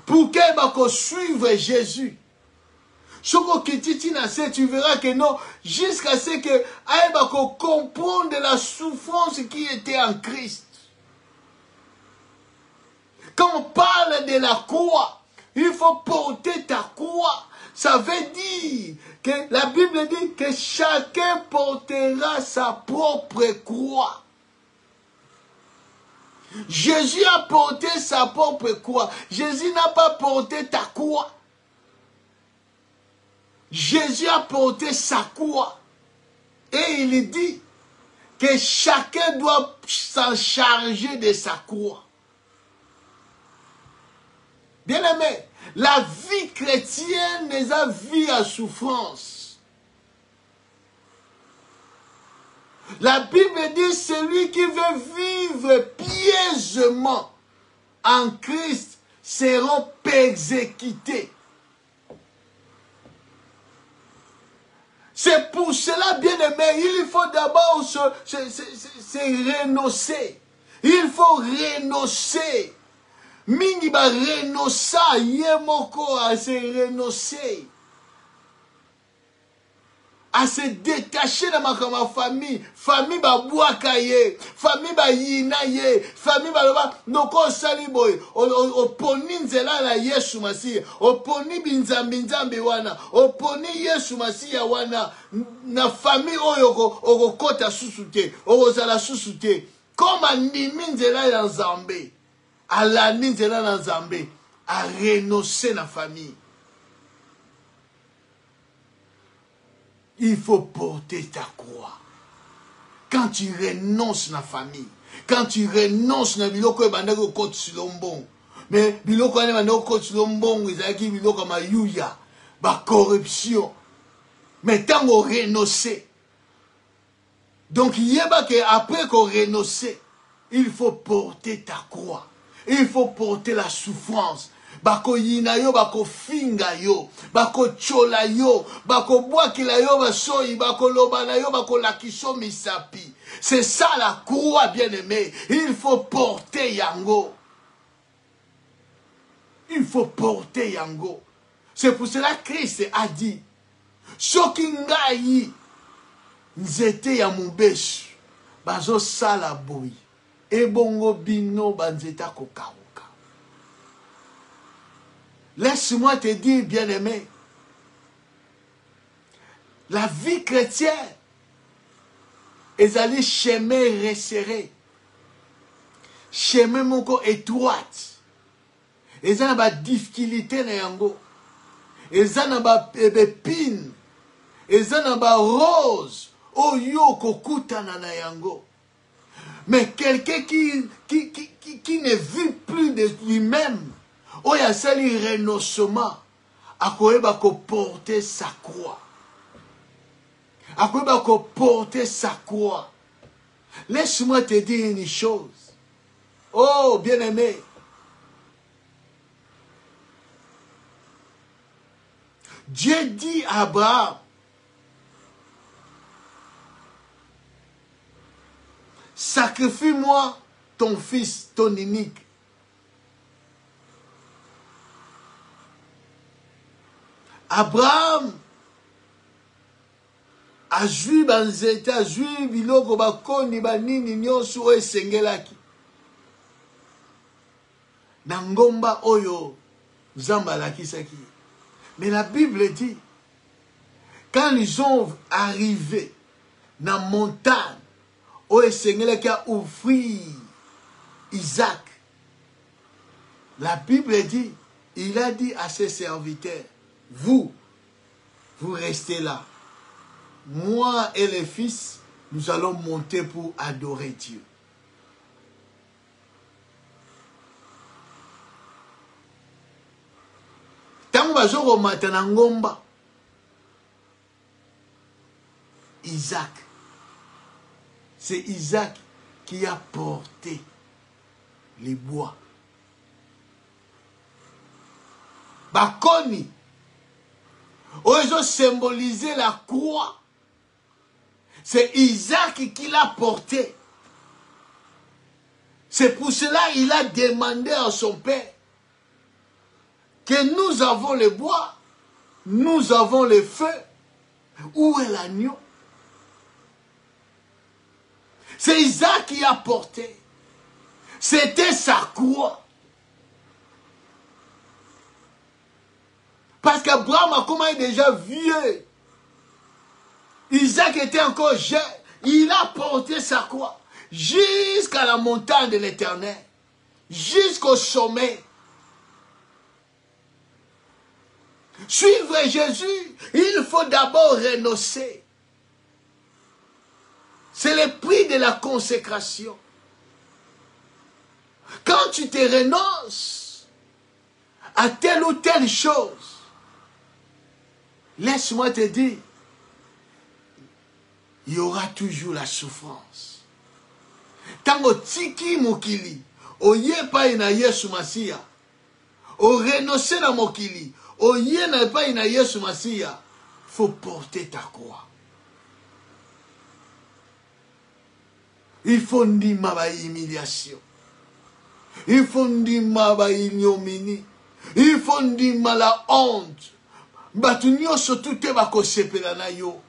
Pour qu'il va suivre Jésus. Tu verras que non, jusqu'à ce que il va comprendre la souffrance qui était en Christ. Quand on parle de la croix, il faut porter ta croix. Ça veut dire que la Bible dit que chacun portera sa propre croix. Jésus a porté sa propre croix. Jésus n'a pas porté ta croix. Jésus a porté sa croix. Et il dit que chacun doit s'en charger de sa croix. Bien-aimé, la vie chrétienne est une vie à souffrance. La Bible dit celui qui veut vivre pieusement en Christ sera persécuté. C'est pour cela, bien-aimé, il faut d'abord se renoncer. Il faut renoncer. Mingi ba renoncer, yemoko à se renoncer. À se détacher de ma famille. Famille ba boakaye, famille ba yinaye, famille ba loba, noko saliboy, o poni nzela la Yesu Masiya, o poni binzambi wana, o poni Yesu Masiya wana, na famille oyo kota susute, zala susute, comme animi nzela ya Nzambe, alani nzela na Nzambe, a renoncer na famille. Il faut porter ta croix. Quand tu renonces na famille, quand tu renonces na biloko ebandako kote silombong, mais biloko ane bandako kote silombong, ezalaki biloko mayuya, ba corruption. Mais tant qu'on renoncer, donc yeba que après qu'on renonce, il faut porter ta croix. Il faut porter la souffrance. Bako yina yo, bako finga yo, bako chola yo, bako boakila yo basoyi, bako lobana yo, bako lakiso misapi. C'est ça la croix, bien-aimé. Il faut porter yango. Il faut porter yango. C'est pour cela que Christ a dit, soki ngai nzete ya mubesu, bazo sala boyi, ebongo bino banzeta kokauka. Laisse-moi te dire, bien-aimé, la vie chrétienne est allée chemin resserré, chemin moko étroite. Ils ont des difficultés na yango, ils ont des épines, ils ont des roses, oyo kokutana na yango. Mais quelqu'un qui ne vit plus de lui-même, oyo asali renoncement, akoyeba ko porter sa croix. Akoyeba ko porter sa croix. Laisse-moi te dire une chose. Oh, bien-aimé. Dieu dit à Abraham, sacrifie-moi ton fils, ton unique. Abraham azwi banzete, azwi biloko bakoni banini nyonso oyo esengelaki na ngomba oyo Nzambe alakisaki. Mais la Bible dit, quand ils sont arrivés dans la montagne où esengelaki a offrir Isaac, la Bible dit, il a dit à ses serviteurs, vous restez là. Moi et les fils, nous allons monter pour adorer Dieu. Tant bazoko matana ngomba, Isaac, c'est Isaac qui a porté les bois. Bakoni, ils ont symbolisé la croix. C'est Isaac qui l'a porté. C'est pour cela qu'il a demandé à son père que nous avons le bois, nous avons le feu. Où est l'agneau? C'est Isaac qui a porté. C'était sa croix. Parce qu'Abraham a commencé déjà vieux. Isaac était encore jeune. Il a porté sa croix jusqu'à la montagne de l'Éternel, jusqu'au sommet. Suivre Jésus, il faut d'abord renoncer. C'est le prix de la consécration. Quand tu te renonces à telle ou telle chose, laisse-moi te dire, il y aura toujours la souffrance. Tango tiki mokili, oye pa ina Yesu Masia, o renoncer na mokili, oye na pa ina Yesu Masia, faut porter ta croix. Il faut ndima ba humiliation. Il faut ndima ba ignominie. Il faut ndima la honte. Batu nyonso tute bako sepela na yo.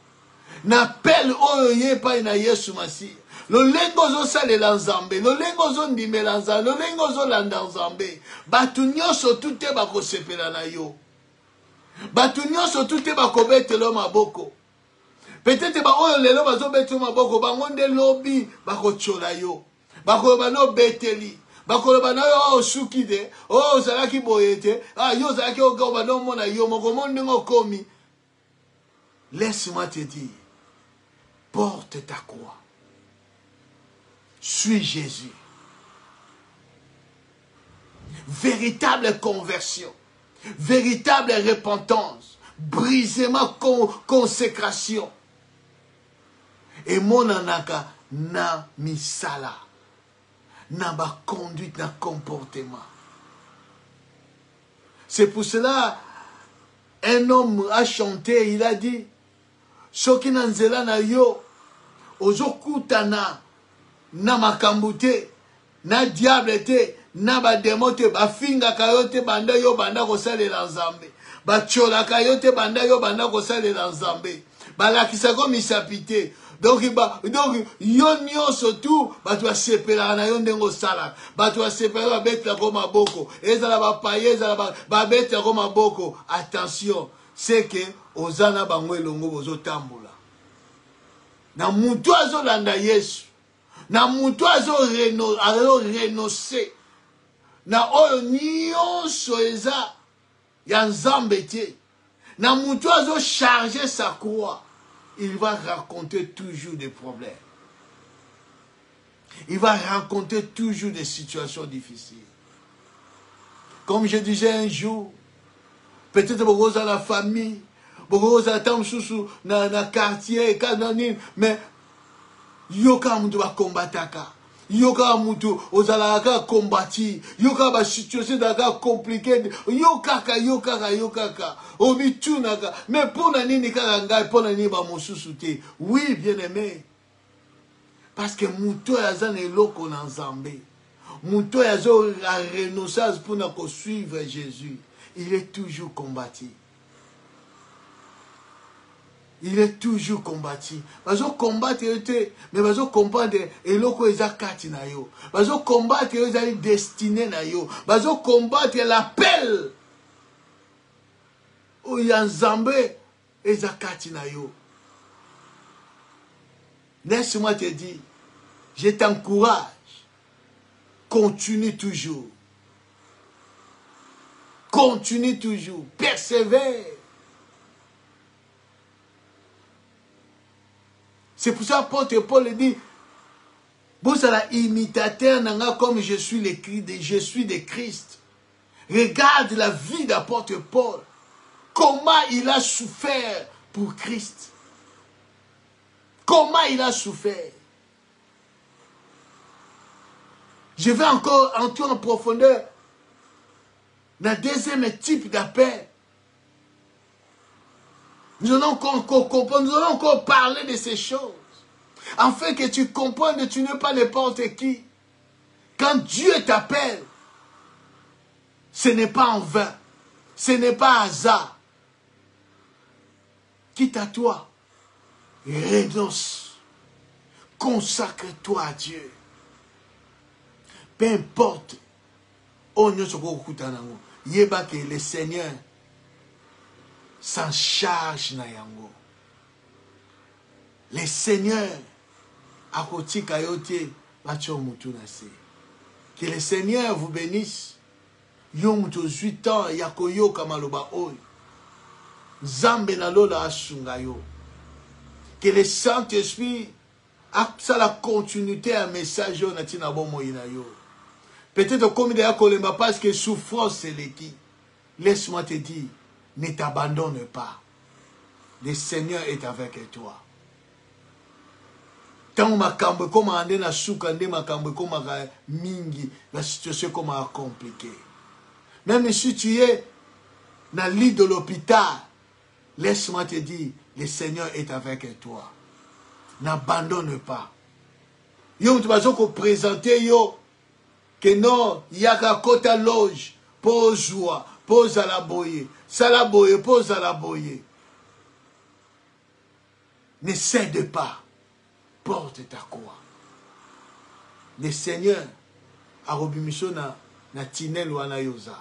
N'appelle oyo yepa ina Yesu Masiya. Lolengo zo salela Nzambe, lolengo zo ndimela Nzambe, lolengo zo landa Nzambe. Batu nyonso tute bako sepela na yo. Batu nyonso tute bako betelo maboko. Peut-être ba oyo lelo bazo betelo maboko, bangonde lobi bako chola yo. Bako bano beteli. Bako bano yo sukide, o zalaki boyete, yo zalaki oga bano mona yo moko mondingo komi. Laisse-moi te dire, porte ta croix. Suis Jésus. Véritable conversion, véritable repentance, brisement, consécration. Et mon anaka na misala, na ba conduite, na comportement. C'est pour cela, un homme a chanté, il a dit, soki na nzela na yo ozokutana na makambo te, na diable te, na bademo te, bafingaka yo te banda yo banda kosalela Nzambe, bacholaka yo te banda yo banda kosalela Nzambe, balakisako misapi te. Donc yo nyonso tu bato basepelaka na yo ndenge osalaka, bato basepelaka babetaka maboko, ezala bapaye, ezala babetaka maboko. Attention, c'est que ozana bango elongo bozotambola. Na mutu azolanda Yesu, na mutu renoncer na oyo nyonso eza ya Nzambe te, na mutu charger sa croix, il va raconter toujours des problèmes. Il va raconter toujours des situations difficiles. Comme je disais un jour, peut-être beaucoup dans la famille, beaucoup dans le quartier, mais yoka mutu va combattre. Yoka mutu ozalaka combattre. Yoka ba situation daka compliquée. Yokaka. Obitunaka. Mais pour nani kaka ngai, pour nani ba mosusu te. Oui, bien aimé. Parce que muto yazan eloko na nzambe. Muto yazo a renoncé pour nous suivre Jésus. Il est toujours combattu. Il est toujours combattu. Bazo combattre mais bazo comprendre eloko eza kati na yo. Bazo combattre ezali destiné na yo. Bazo combattre l'appel. O ya nzambe eza kati na yo. Laisse-moi te dire, je t'encourage. Continue toujours. Continue toujours. Persévère. C'est pour ça l'apôtre Paul dit, vous êtes imitateur comme je suis de Christ. Regarde la vie d'apôtre Paul. Comment il a souffert pour Christ. Comment il a souffert. Je vais encore entrer en profondeur dans le deuxième type d'appel. Nous allons encore comprendre, nous allons encore parler de ces choses. Afin que tu comprennes que tu n'es pas n'importe qui. Quand Dieu t'appelle, ce n'est pas en vain. Ce n'est pas hasard. Quitte à toi, renonce. Consacre-toi à Dieu. Peu importe. Yeba que le Seigneur s'en charge na yango. Le Seigneur a koti kayote bacho mutu na se. Que le Seigneur vous bénisse. Yo mutu 8 ans yakoyo kamaloba oy. Zambe na lola asunga yo. Que le Saint-Esprit a la continuité à message yo na tina bon moyina yo. Peut-être comme il y a kolemba parce que souffrance c'est l'équipe. Laisse-moi te dire, ne t'abandonne pas. Le Seigneur est avec toi. Tant makambo comme ande na suka nde makambo comme mingi, la situation comme compliquée. Même si tu es dans le lit de l'hôpital, laisse-moi te dire, le Seigneur est avec toi. N'abandonne pas. Yo tu vas présenter yo que non, il y a qu'à côté loge, pose joie, pose à la boye, salaboye, pose à la boye. Ne cède pas, porte ta croix. Le Seigneur a rebimisé na tinel wana yoza.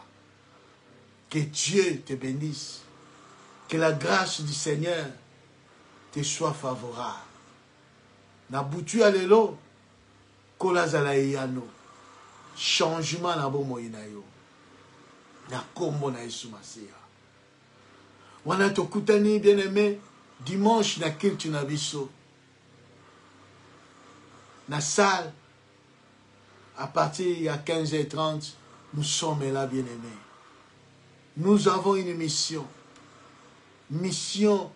Que Dieu te bénisse. Que la grâce du Seigneur te soit favorable. Na boutu alelo, kola zala yano. Changement na bo moyina yo. Na kombo na Yesu Masiya. Wana tokutani bien aimé dimanche na culture na biso. Na salle à partir de 15h30 nous sommes là bien aimés. Nous avons une mission. Mission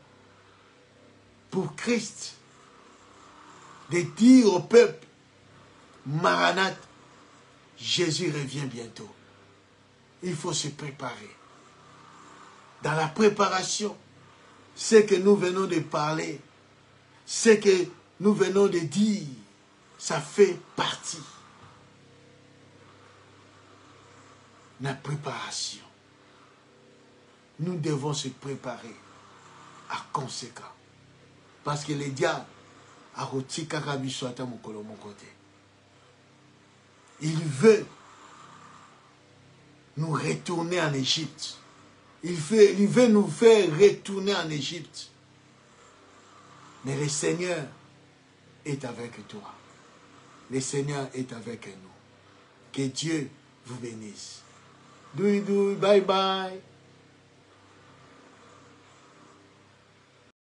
pour Christ. De dire au peuple Maranathe, Jésus revient bientôt. Il faut se préparer. Dans la préparation, ce que nous venons de parler, ce que nous venons de dire, ça fait partie de la préparation. Nous devons se préparer à conséquent. Parce que le diable a retiré Kakabiso à mon côté. Il veut nous retourner en Égypte. Il veut nous faire retourner en Égypte. Mais le Seigneur est avec toi. Le Seigneur est avec nous. Que Dieu vous bénisse. Doui doui, bye bye.